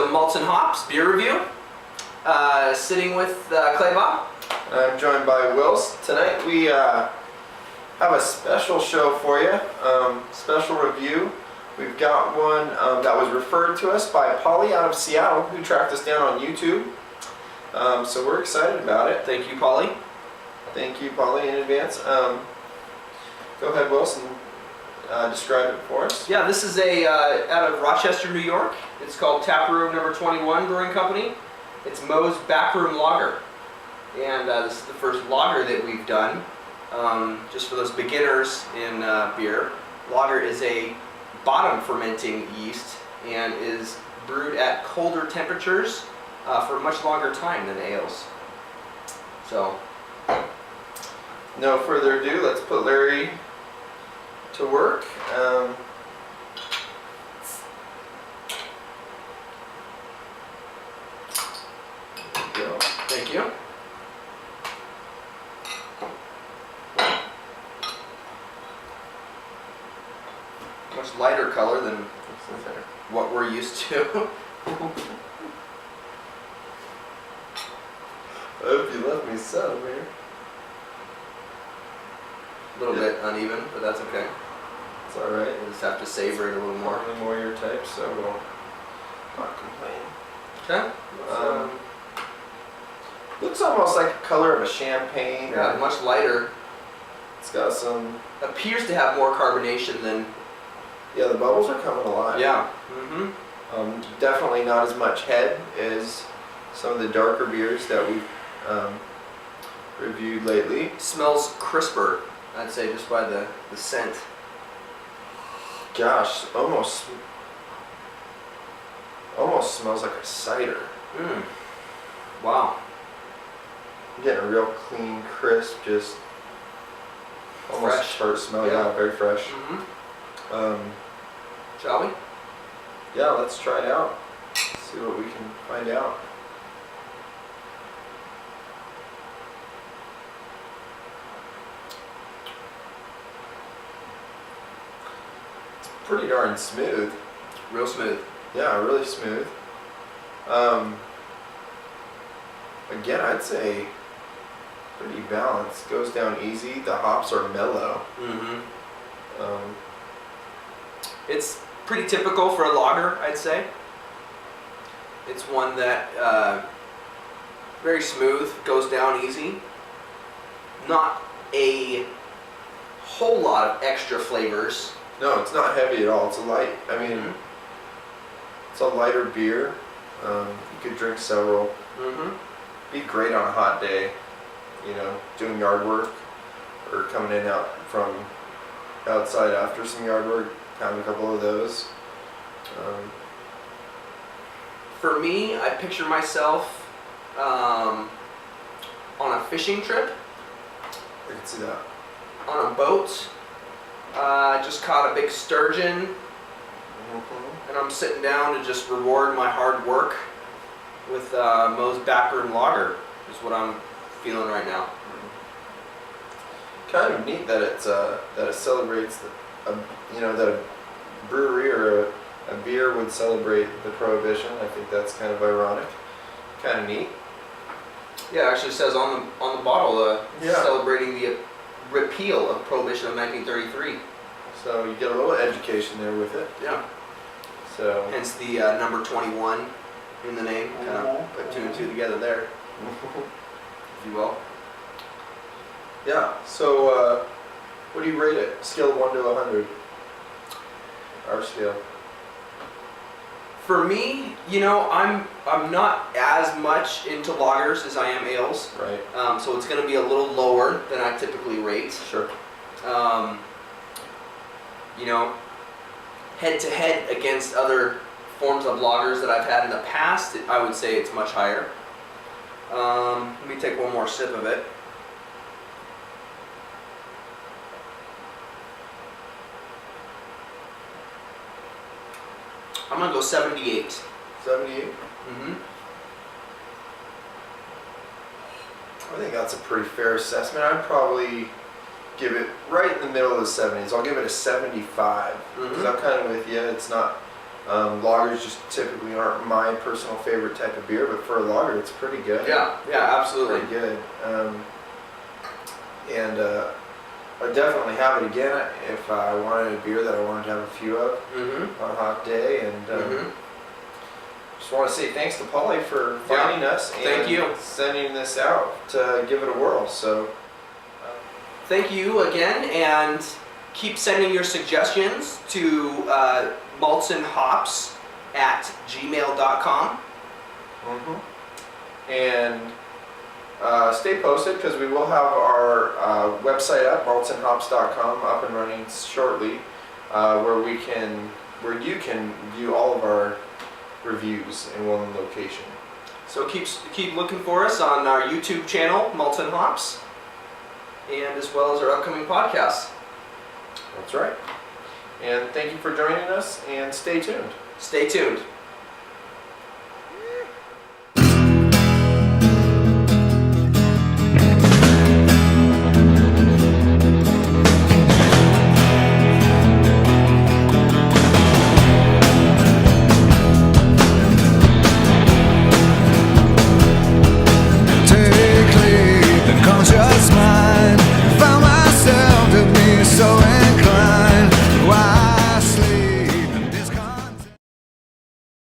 to Malts and Hops beer review. Sitting with Clay Bob. I'm joined by Wills. Tonight we have a special show for you, special review. We've got one that was referred to us by Polly out of Seattle, who tracked us down on YouTube. So we're excited about it. Thank you, Polly. Thank you, Polly, in advance. Go ahead, Wilson. Describe it for us. Yeah, this is out of Rochester, New York. It's called Taproom Number 21 Brewing Company. It's Moe's Backroom Lager. And this is the first lager that we've done. Just for those beginners in beer, lager is a bottom fermenting yeast and is brewed at colder temperatures for a much longer time than ales. So, no further ado, let's put Larry to work. Thank you. Much lighter color than what we're used to. I hope you let me settle here. A little bit uneven, but that's okay. It's alright. We'll just have to savor it a little more. Probably more your type, so we'll not complain. Okay. Looks almost like the color of a champagne. Yeah, much lighter. It's got some... Appears to have more carbonation than... Yeah, the bubbles are coming alive. Yeah. Definitely not as much head as some of the darker beers that we've reviewed lately. Smells crisper, I'd say, just by the scent. Gosh, almost smells like a cider. Wow. I'm getting a real clean, crisp, just almost Fresh. tart smell. Yeah, very fresh. Shall we? Yeah, let's try it out. See what we can find out. It's pretty darn smooth. Real smooth. Yeah, really smooth. Again, I'd say pretty balanced. Goes down easy. The hops are mellow. It's pretty typical for a lager, I'd say. It's one that very smooth, goes down easy. Not a whole lot of extra flavors. No, it's not heavy at all. It's a light. I mean, it's a lighter beer. You could drink several. Be great on a hot day. You know, doing yard work or coming in out from outside after some yard work. Having a couple of those. For me, I picture myself on a fishing trip. I can see that. On a boat. I just caught a big sturgeon, and I'm sitting down to just reward my hard work with Moe's Backroom Lager, is what I'm feeling right now. Kind of neat that it celebrates that a brewery or a beer would celebrate the Prohibition. I think that's kind of ironic. Kind of neat. Yeah, it actually says on the bottle, Yeah. celebrating the repeal of Prohibition of 1933. So you get a little education there with it. Yeah. So Hence the number 21 in the name. Kind of put two and two together there, if you will. yeah. So what do you rate it? Scale of 1 to 100. Our scale. For me, I'm not as much into lagers as I am ales. Right. So it's going to be a little lower than I typically rate. Sure. Head to head against other forms of lagers that I've had in the past, I would say it's much higher. Let me take one more sip of it. I'm going to go 78. 78. I think that's a pretty fair assessment. I'd probably give it right in the middle of the 70s. I'll give it a 75. Because I'm kind of with you. It's not Lagers just typically aren't my personal favorite type of beer, but for a lager, it's pretty good. Yeah, absolutely. Pretty good. And I definitely have it again if I wanted a beer that I wanted to have a few of on a hot day. And just want to say thanks to Polly for finding us and Thank you. sending this out to give it a whirl. So Thank you again, and keep sending your suggestions to Malts and Hops at gmail.com. And stay posted, because we will have our website up, maltsandhops.com, up and running shortly, where you can view all of our reviews in one location. So keep looking for us on our YouTube channel, Malts and Hops, and as well as our upcoming podcasts. That's right. And thank you for joining us, and stay tuned. Stay tuned.